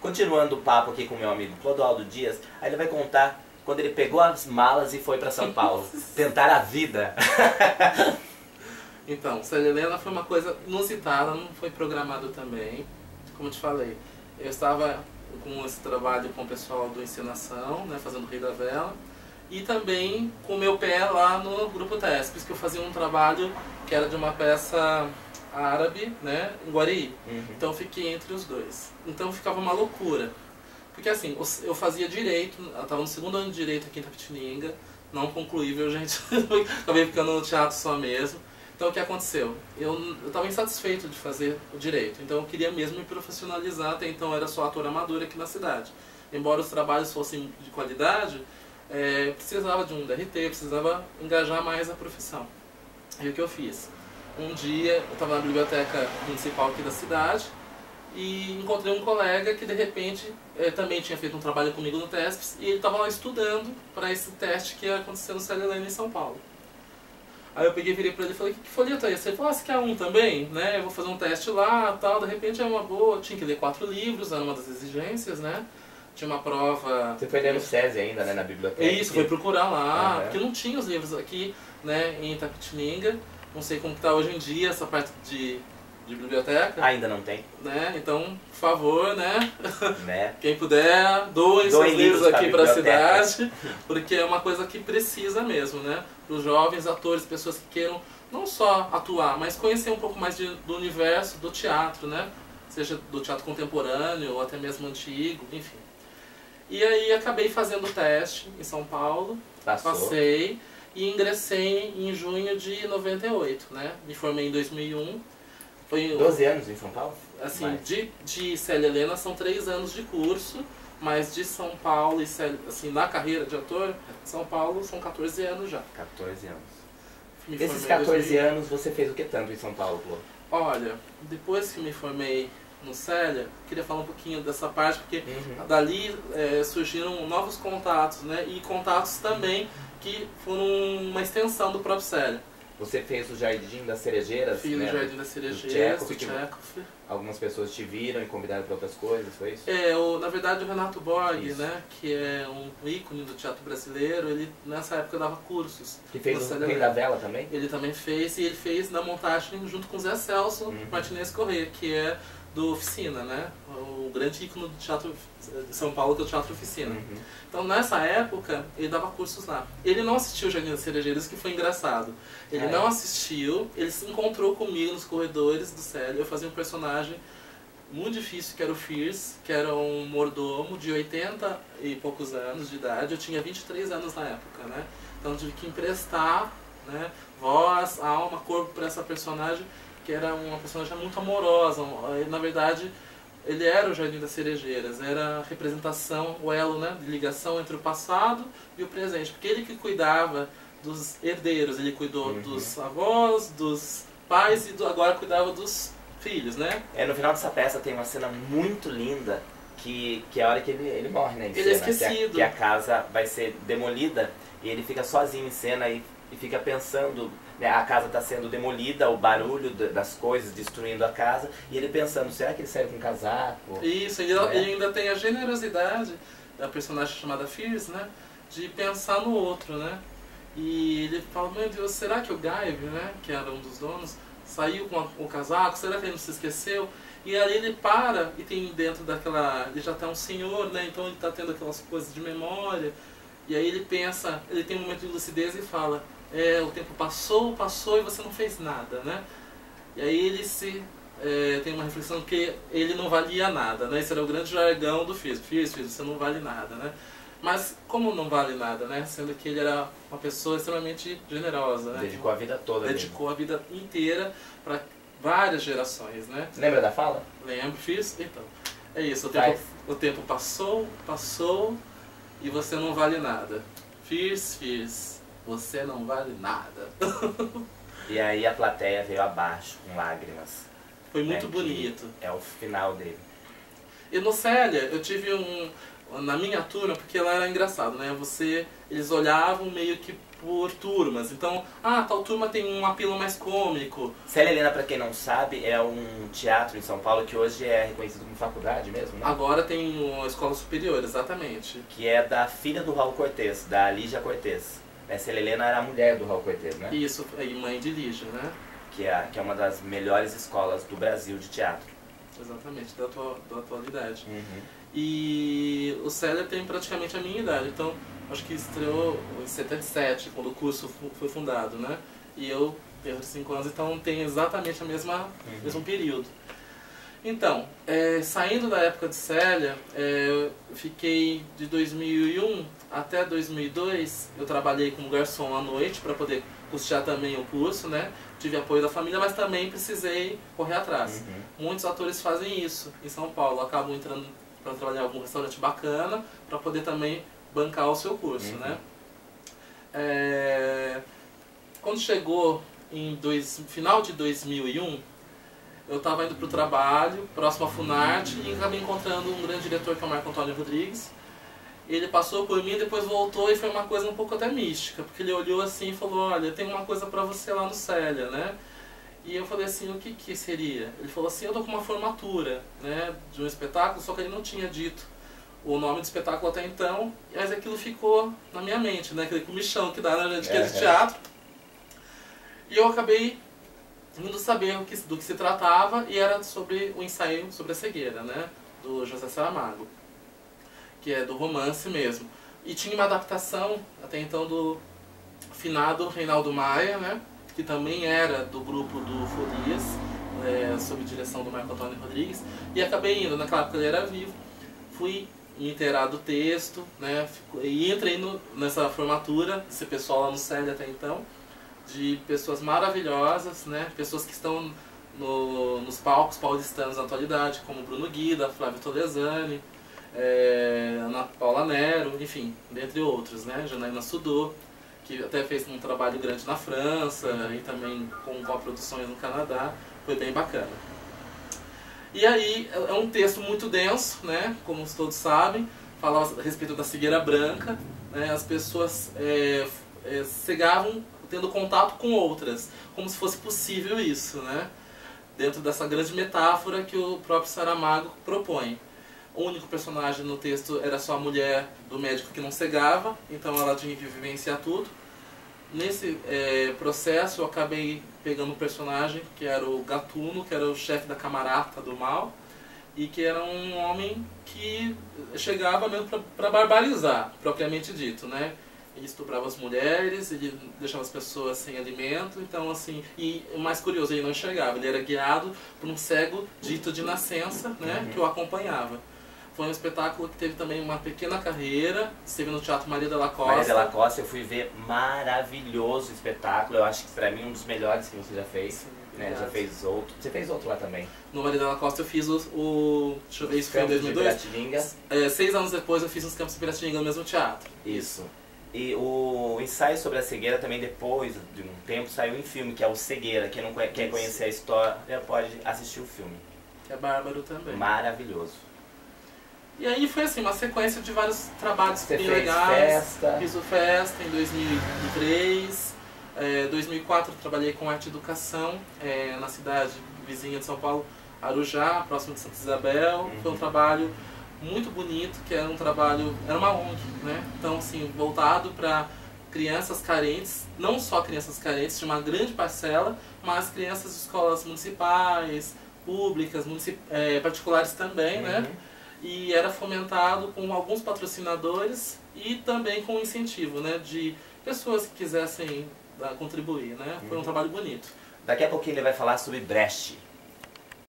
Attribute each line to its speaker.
Speaker 1: continuando o papo aqui com o meu amigo Clodoaldo Dias, aí ele vai contar quando ele pegou as malas e foi para São Paulo, tentar a vida.
Speaker 2: Então, Célia Helena foi uma coisa inusitada, não foi programado também. Como eu te falei, eu estava com esse trabalho com o pessoal do Encenação, né, fazendo o Rei da Vela, e também com o meu pé lá no Grupo TESPES, que eu fazia um trabalho que era de uma peça árabe, né, em Guarí. Então eu fiquei entre os dois. Então ficava uma loucura. Porque assim, eu fazia direito, eu estava no segundo ano de direito aqui em Itapetininga, não concluível, gente, acabei ficando no teatro só mesmo. Então o que aconteceu? Eu estava insatisfeito de fazer o direito, então eu queria mesmo me profissionalizar, até então eu era só ator amador aqui na cidade. Embora os trabalhos fossem de qualidade, precisava de um DRT, precisava engajar mais a profissão. E o que eu fiz? Um dia eu estava na biblioteca municipal aqui da cidade e encontrei um colega que de repente também tinha feito um trabalho comigo no TESPES e ele estava lá estudando para esse teste que ia acontecer no Célia Helena em São Paulo. Aí eu peguei, virei pra ele e falei, que folheto é esse? Ele falou, você quer um também? Né? Eu vou fazer um teste lá, tal, de repente é uma boa. Eu tinha que ler 4 livros, era uma das exigências, né? Tinha uma prova...
Speaker 1: Você foi ler no SESI ainda, né, na biblioteca?
Speaker 2: Isso, foi procurar lá, porque não tinha os livros aqui, né, em Itapetininga. Não sei como que tá hoje em dia essa parte de biblioteca.
Speaker 1: Ainda não tem.
Speaker 2: Né? Então, por favor, né?
Speaker 1: Né?
Speaker 2: Quem puder, doem seus livros aqui para a cidade, porque é uma coisa que precisa mesmo, né? Para os jovens atores, pessoas que queiram não só atuar, mas conhecer um pouco mais do universo do teatro, né? Seja do teatro contemporâneo ou até mesmo antigo, enfim. E aí acabei fazendo o teste em São Paulo, passei e ingressei em junho de 98, né? Me formei em 2001. Foi
Speaker 1: 12 anos em São Paulo?
Speaker 2: Assim, de Célia Helena são 3 anos de curso, mas de São Paulo e assim, na carreira de ator, São Paulo são 14 anos já.
Speaker 1: 14 anos. Esses 14 anos você fez o que tanto em São Paulo, Clô?
Speaker 2: Olha, depois que me formei no Célia, queria falar um pouquinho dessa parte, porque dali surgiram novos contatos, né? E contatos também que foram uma extensão do próprio Célia.
Speaker 1: Você fez o Jardim das Cerejeiras?
Speaker 2: Fiz, né? O Jardim das Cerejeiras, do Tchekhov.
Speaker 1: Algumas pessoas te viram e convidaram para outras coisas, foi isso?
Speaker 2: Na verdade o Renato Borg, né, que é um ícone do teatro brasileiro, ele nessa época dava cursos.
Speaker 1: Que fez o Rei da Vela também?
Speaker 2: Ele também fez, e ele fez na montagem junto com o Zé Celso Martinez Corrêa, que é do Oficina, né? O grande ícone do teatro de São Paulo, que é o Teatro Oficina. Então nessa época ele dava cursos lá. Ele não assistiu o Jardim das Cerejeiras, que foi engraçado. Ele não assistiu, ele se encontrou comigo nos corredores do Célia. Eu fazia um personagem muito difícil, que era o Fierce, que era um mordomo de 80 e poucos anos de idade. Eu tinha 23 anos na época, né? Então eu tive que emprestar, né, voz, alma, corpo para essa personagem, que era uma personagem muito amorosa. Na verdade, ele era o Jardim das Cerejeiras, era a representação, o elo, né, de ligação entre o passado e o presente. Porque ele que cuidava dos herdeiros, ele cuidou dos avós, dos pais e agora cuidava dos filhos, né?
Speaker 1: No final dessa peça tem uma cena muito linda, que é a hora que ele morre, né, em
Speaker 2: ele
Speaker 1: cena,
Speaker 2: é esquecido.
Speaker 1: Que a casa vai ser demolida e ele fica sozinho em cena e fica pensando... A casa está sendo demolida, o barulho das coisas destruindo a casa, e ele pensando, será que ele saiu com um casaco?
Speaker 2: Isso, ele ainda tem a generosidade da personagem chamada Fierce, né, de pensar no outro, né? E ele fala, meu Deus, será que o Gaive, né, que era um dos donos, saiu com o casaco? Será que ele não se esqueceu? E aí ele para e tem dentro daquela... Ele já está um senhor, né, então ele está tendo aquelas coisas de memória. E aí ele pensa, ele tem um momento de lucidez e fala... o tempo passou e você não fez nada, né? E aí ele tem uma reflexão que ele não valia nada, né? Esse era o grande jargão do Fierce. Fierce, você não vale nada, né? Mas como não vale nada, né? Sendo que ele era uma pessoa extremamente generosa, né?
Speaker 1: Dedicou a vida toda.
Speaker 2: Dedicou a vida inteira para várias gerações, né?
Speaker 1: Lembra da fala?
Speaker 2: Lembro, Fierce. Então, é isso. O tempo passou e você não vale nada. Fierce. Você não vale nada.
Speaker 1: E aí a plateia veio abaixo, com lágrimas.
Speaker 2: Foi muito bonito.
Speaker 1: É o final dele.
Speaker 2: E no Célia, eu tive na minha turma, porque ela era engraçado, né? Eles olhavam meio que por turmas. Então, tal turma tem um apelo mais cômico.
Speaker 1: Célia Helena, pra quem não sabe, é um teatro em São Paulo que hoje é reconhecido como faculdade mesmo, né?
Speaker 2: Agora tem uma escola superior, exatamente.
Speaker 1: Que é da filha do Raul Cortez, da Lígia Cortez. Célia Helena era a mulher do Raul Cortez, né?
Speaker 2: Isso, e mãe de Lígia, né?
Speaker 1: Que é uma das melhores escolas do Brasil de teatro.
Speaker 2: Exatamente, da atualidade.
Speaker 1: Uhum.
Speaker 2: E o Célia tem praticamente a minha idade, então acho que estreou em 77, quando o curso foi fundado, né? E eu tenho 5 anos, então tem exatamente a mesmo período. Então, saindo da época de Célia, fiquei de 2001 até 2002, eu trabalhei como garçom à noite para poder custear também o curso, né? Tive apoio da família, mas também precisei correr atrás. Muitos atores fazem isso em São Paulo, acabam entrando para trabalhar em algum restaurante bacana, para poder também bancar o seu curso, né? Quando chegou em final de 2001, eu estava indo para o trabalho, próximo à Funarte, e acabei encontrando um grande diretor que é o Marco Antônio Rodrigues. Ele passou por mim, depois voltou, e foi uma coisa um pouco até mística, porque ele olhou assim e falou: olha, tem uma coisa para você lá no Célia, né? E eu falei assim: o que seria? Ele falou assim: eu tô com uma formatura, né, de um espetáculo, só que ele não tinha dito o nome do espetáculo até então, mas aquilo ficou na minha mente, né, aquele comichão que dá na de teatro. E eu acabei indo saber do que se tratava, e era sobre o ensaio sobre a cegueira, né, do José Saramago, que é do romance mesmo. E tinha uma adaptação até então do finado Reinaldo Maia, né, que também era do grupo do Folias, sob direção do Marco Antônio Rodrigues, e acabei indo, naquela época ele era vivo, fui me inteirar do texto, né, e entrei nessa formatura, esse pessoal lá no Célia até então, de pessoas maravilhosas, né, pessoas que estão nos palcos paulistanos na atualidade, como Bruno Guida, Flávio Tolesani, Ana Paula Nero, enfim, dentre outros, né, Janaína Sudô, que até fez um trabalho grande na França e também com coproduções no Canadá, foi bem bacana. E aí é um texto muito denso, né, como todos sabem, fala a respeito da cegueira branca, né, as pessoas cegavam tendo contato com outras, como se fosse possível isso, né, dentro dessa grande metáfora que o próprio Saramago propõe. O único personagem no texto era só a mulher do médico que não cegava, então ela tinha que vivenciar tudo. Nesse processo eu acabei pegando um personagem que era o Gatuno, que era o chefe da camarata do mal, e que era um homem que chegava mesmo para barbarizar, propriamente dito, né? Ele estuprava as mulheres, ele deixava as pessoas sem alimento, então assim, e o mais curioso, ele não enxergava, ele era guiado por um cego dito de nascença, né, que o acompanhava. Foi um espetáculo que teve também uma pequena carreira, esteve no Teatro Maria Della Costa.
Speaker 1: Maria Della Costa, eu fui ver, maravilhoso espetáculo, eu acho que pra mim um dos melhores que você já fez. Sim, né? Já fez outro. Você fez outro lá também?
Speaker 2: No Maria Della Costa eu fiz deixa eu ver, isso foi em 2002. 6 anos depois eu fiz uns Campos de Piratininga no mesmo teatro.
Speaker 1: Isso. E o ensaio sobre a cegueira também, depois de um tempo, saiu em filme, que é o Cegueira. Quem não quer conhecer a história pode assistir o filme.
Speaker 2: Que é bárbaro também.
Speaker 1: Maravilhoso.
Speaker 2: E aí foi assim, uma sequência de vários trabalhos bem legais.
Speaker 1: Festa.
Speaker 2: Fiz o Festa em 2003. 2004 trabalhei com Arte e Educação na cidade vizinha de São Paulo, Arujá, próximo de Santa Isabel. Foi um trabalho muito bonito, que era uma ONG, né? Então assim, voltado para crianças carentes, não só crianças carentes, de uma grande parcela, mas crianças de escolas municipais, públicas, particulares também, né? E era fomentado com alguns patrocinadores e também com incentivo, né, de pessoas que quisessem contribuir, né? Foi um trabalho bonito.
Speaker 1: Daqui a pouquinho ele vai falar sobre Brecht.